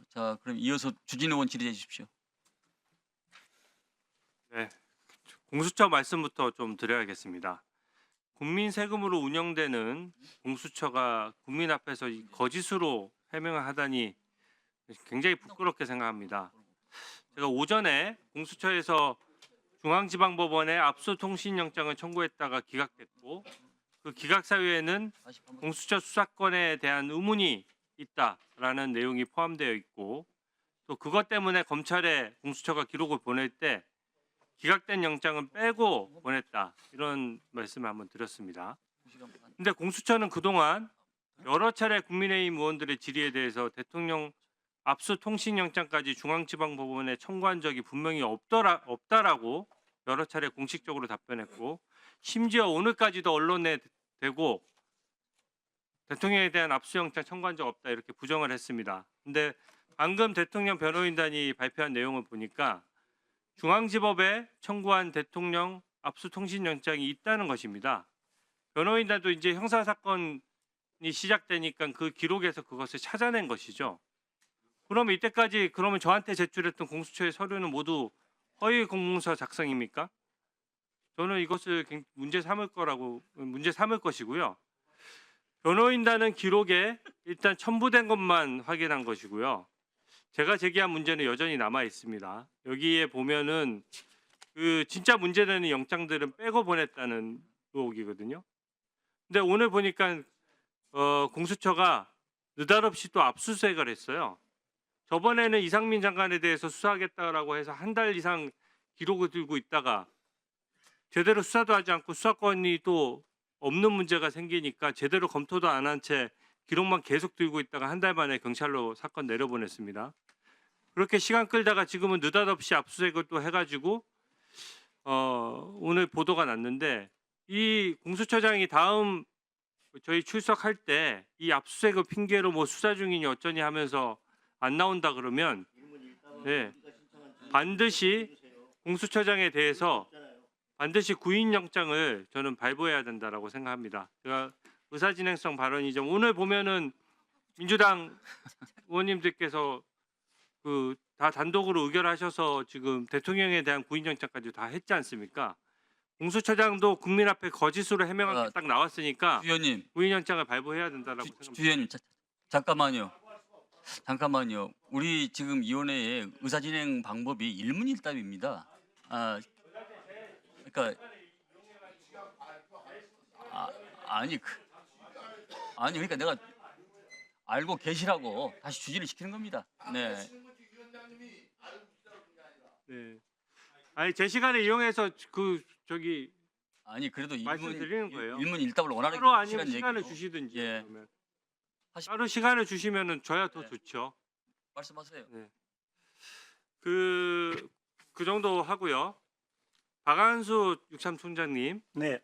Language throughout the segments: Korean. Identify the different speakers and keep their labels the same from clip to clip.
Speaker 1: 자, 그럼 이어서 주진 의원 질의해 주십시오.
Speaker 2: 네, 공수처 말씀부터 좀 드려야겠습니다. 국민 세금으로 운영되는 공수처가 국민 앞에서 이 거짓으로 해명을 하다니 굉장히 부끄럽게 생각합니다. 제가 오전에 공수처에서 중앙지방법원에 압수통신영장을 청구했다가 기각됐고, 그 기각 사유에는 공수처 수사권에 대한 의문이 있다라는 내용이 포함되어 있고, 또 그것 때문에 검찰에 공수처가 기록을 보낼 때 기각된 영장은 빼고 보냈다, 이런 말씀을 한번 드렸습니다. 근데 공수처는 그동안 여러 차례 국민의힘 의원들의 질의에 대해서 대통령 압수통신영장까지 중앙지방법원에 청구한 적이 분명히 없다라고 여러 차례 공식적으로 답변했고, 심지어 오늘까지도 언론에 대고 대통령에 대한 압수영장 청구한 적 없다, 이렇게 부정을 했습니다. 근데 방금 대통령 변호인단이 발표한 내용을 보니까 중앙지법에 청구한 대통령 압수통신영장이 있다는 것입니다. 변호인단도 이제 형사사건이 시작되니까 그 기록에서 그것을 찾아낸 것이죠. 그러면 이때까지 그러면 저한테 제출했던 공수처의 서류는 모두 허위 공문서 작성입니까? 저는 이것을 문제 삼을 것이고요. 변호인단은 기록에 일단 첨부된 것만 확인한 것이고요. 제가 제기한 문제는 여전히 남아 있습니다. 여기에 보면은 그 진짜 문제되는 영장들은 빼고 보냈다는 의혹이거든요. 근데 오늘 보니까 공수처가 느닷없이 또 압수수색을 했어요. 저번에는 이상민 장관에 대해서 수사하겠다라고 해서 한 달 이상 기록을 들고 있다가 제대로 수사도 하지 않고 수사권이 또 없는 문제가 생기니까 제대로 검토도 안 한 채 기록만 계속 들고 있다가 한 달 만에 경찰로 사건 내려보냈습니다. 그렇게 시간 끌다가 지금은 느닷없이 압수수색을 또 해가지고 오늘 보도가 났는데, 이 공수처장이 다음 저희 출석할 때 이 압수수색을 핑계로 뭐 수사 중이니 어쩌니 하면서 안 나온다 그러면, 네, 반드시 공수처장에 대해서 반드시 구인영장을 저는 발부해야 된다라고 생각합니다. 제가 의사진행성 발언이죠. 오늘 보면은 민주당 의원님들께서 그 다 단독으로 의결하셔서 지금 대통령에 대한 구인영장까지 다 했지 않습니까? 공수처장도 국민 앞에 거짓으로 해명한 게 딱 나왔으니까
Speaker 1: 주 의원님,
Speaker 2: 구인영장을 발부해야 된다라고 생각합니다.
Speaker 1: 주 의원님 잠깐만요. 우리 지금 위원회의 의사진행 방법이 일문일답입니다. 그러니까 아니 그러니까 내가 알고 계시라고 다시 주지를 시키는 겁니다. 네.
Speaker 2: 네. 아니 제 시간을 이용해서
Speaker 1: 아니 그래도
Speaker 2: 말씀드리는 거예요.
Speaker 1: 일문일답을 원하는
Speaker 2: 따로 아니면
Speaker 1: 시간
Speaker 2: 시간을
Speaker 1: 얘기고.
Speaker 2: 주시든지.
Speaker 1: 예.
Speaker 2: 그러면. 따로 시간을 주시면은 저야 더
Speaker 1: 네.
Speaker 2: 좋죠.
Speaker 1: 말씀하세요.
Speaker 2: 네. 그 정도 하고요. 박한수 육참총장님,
Speaker 3: 네,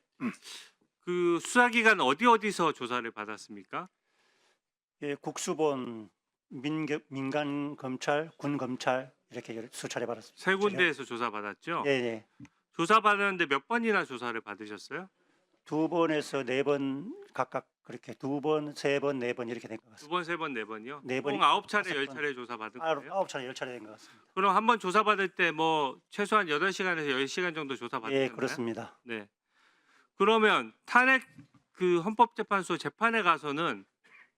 Speaker 2: 그 수사기관 어디서 조사를 받았습니까?
Speaker 3: 예, 국수본, 민간 검찰, 군 검찰 이렇게 수차례 받았습니다.
Speaker 2: 세 군데에서 조사 받았죠.
Speaker 3: 예, 예.
Speaker 2: 조사 받았는데 몇 번이나 조사를 받으셨어요?
Speaker 3: 2번에서 4번 각각 그렇게 2번, 3번, 4번 이렇게 된 것
Speaker 2: 두
Speaker 3: 같습니다.
Speaker 2: 번, 세 번, 네 번이요?
Speaker 3: 네
Speaker 2: 총
Speaker 3: 번이
Speaker 2: 9차례,
Speaker 3: 다섯 번.
Speaker 2: 10차례 조사 받은 거예요?
Speaker 3: 9차례, 10차례 된 것 같습니다.
Speaker 2: 그럼 한 번 조사 받을 때 뭐 최소한 8시간에서 10시간 정도 조사 받은
Speaker 3: 예,
Speaker 2: 건가요?
Speaker 3: 그렇습니다.
Speaker 2: 네. 그러면 탄핵 그 헌법재판소 재판에 가서는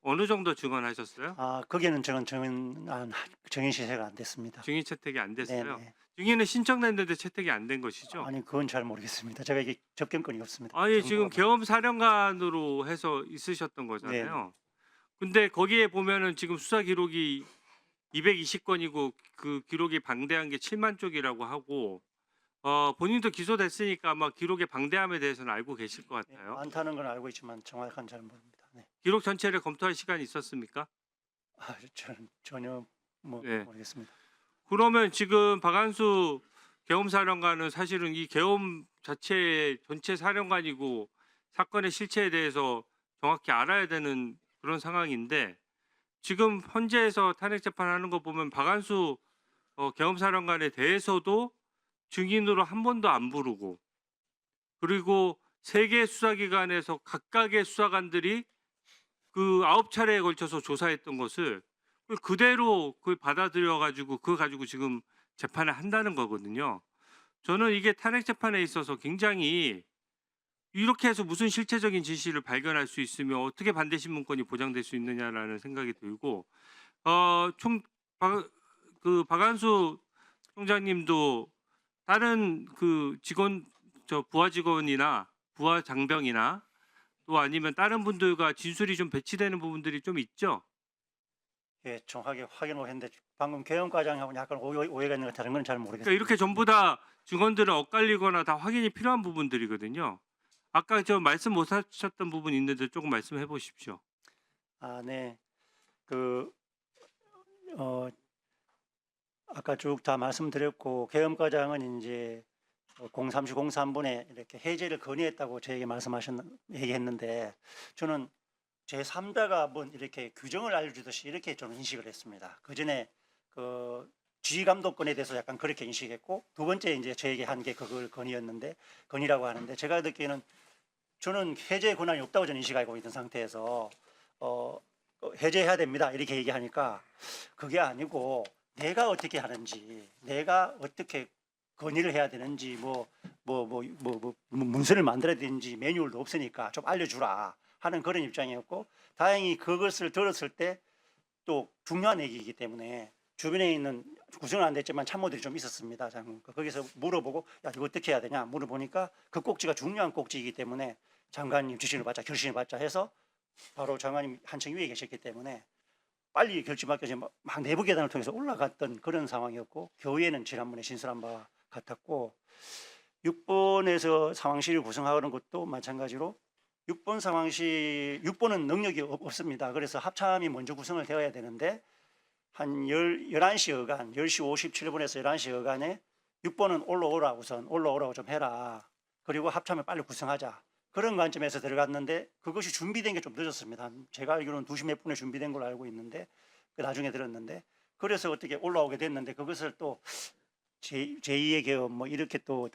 Speaker 2: 어느 정도 증언하셨어요?
Speaker 3: 거기는 증인 시세가 안 됐습니다.
Speaker 2: 증인 채택이 안 됐어요.
Speaker 3: 네.
Speaker 2: 증인은 신청됐는데 채택이 안 된 것이죠?
Speaker 3: 아니, 그건 잘 모르겠습니다. 제가 이게 접견권이 없습니다.
Speaker 2: 아니 지금
Speaker 3: 정보가
Speaker 2: 계엄사령관으로 해서 있으셨던 거잖아요. 근데 거기에 보면은 지금 수사 기록이 220건이고 그 기록이 방대한 게 7만 쪽이라고 하고, 본인도 기소됐으니까 아마 기록의 방대함에 대해서는 알고 계실 것
Speaker 3: 네,
Speaker 2: 같아요.
Speaker 3: 많다는 건 알고 있지만 정확한 잘 모릅니다. 네.
Speaker 2: 기록 전체를 검토할 시간이 있었습니까?
Speaker 3: 저는 전혀
Speaker 2: 네.
Speaker 3: 모르겠습니다.
Speaker 2: 그러면 지금 박한수 계엄사령관은 사실은 이 계엄 자체의 전체 사령관이고 사건의 실체에 대해서 정확히 알아야 되는 그런 상황인데, 지금 헌재에서 탄핵 재판하는 거 보면 박한수 계엄사령관에 대해서도 증인으로 한 번도 안 부르고, 그리고 3개 수사기관에서 각각의 수사관들이 그 9차례에 걸쳐서 조사했던 것을 그대로 그걸 받아들여 가지고 그거 가지고 지금 재판을 한다는 거거든요. 저는 이게 탄핵 재판에 있어서 굉장히 이렇게 해서 무슨 실체적인 진실을 발견할 수 있으며 어떻게 반대 신문권이 보장될 수 있느냐라는 생각이 들고 박한수 총장님도 다른 그 직원 부하 직원이나 부하 장병이나 또 아니면 다른 분들과 진술이 좀 배치되는 부분들이 좀 있죠.
Speaker 3: 예, 정확하게 확인을 했는데 방금 계엄과장하고 약간 오해가 있는 것 같아서 그건 잘 모르겠습니다.
Speaker 2: 그러니까 이렇게 전부 다 증언들을 엇갈리거나 다 확인이 필요한 부분들이거든요. 아까 저 말씀 못 하셨던 부분 있는데 조금 말씀해 보십시오.
Speaker 3: 아, 네. 아까 쭉 다 말씀드렸고 계엄과장은 이제 03시 03분에 이렇게 해제를 건의했다고 저에게 얘기했는데 저는 제3자가 뭐 이렇게 규정을 알려주듯이 이렇게 좀 인식을 했습니다. 그 전에 그 지휘감독권에 대해서 약간 그렇게 인식했고 두 번째 이제 저에게 한 게 그걸 건의라고 하는데 제가 듣기에는 저는 해제 권한이 없다고 저는 인식하고 있는 상태에서 해제해야 됩니다 이렇게 얘기하니까 그게 아니고 내가 어떻게 하는지 내가 어떻게 건의를 해야 되는지 문서를 만들어야 되는지 매뉴얼도 없으니까 좀 알려주라 하는 그런 입장이었고 다행히 그것을 들었을 때 또 중요한 얘기이기 때문에 주변에 있는 구성은 안 됐지만 참모들이 좀 있었습니다. 거기서 물어보고 야 이거 어떻게 해야 되냐 물어보니까 그 꼭지가 중요한 꼭지이기 때문에 장관님 지시를 받자 결심을 받자 해서 바로 장관님 한층 위에 계셨기 때문에 빨리 결심받기 전에 막 내부 계단을 통해서 올라갔던 그런 상황이었고 교회는 지난번에 진술한 바와 같았고 6번에서 상황실을 구성하는 것도 마찬가지로 6번은 능력이 없습니다. 그래서 합참이 먼저 구성을 되어야 되는데 한 11시 여간 10시 57분에서 11시 여간에 6번은 올라오라고 좀 해라. 그리고 합참을 빨리 구성하자. 그런 관점에서 들어갔는데 그것이 준비된 게 좀 늦었습니다. 제가 알기로는 2시 몇 분에 준비된 걸로 알고 있는데 나중에 들었는데 그래서 어떻게 올라오게 됐는데 그것을 또 제2의 계엄 뭐 이렇게 또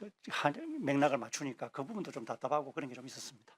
Speaker 3: 맥락을 맞추니까 그 부분도 좀 답답하고 그런 게 좀 있었습니다.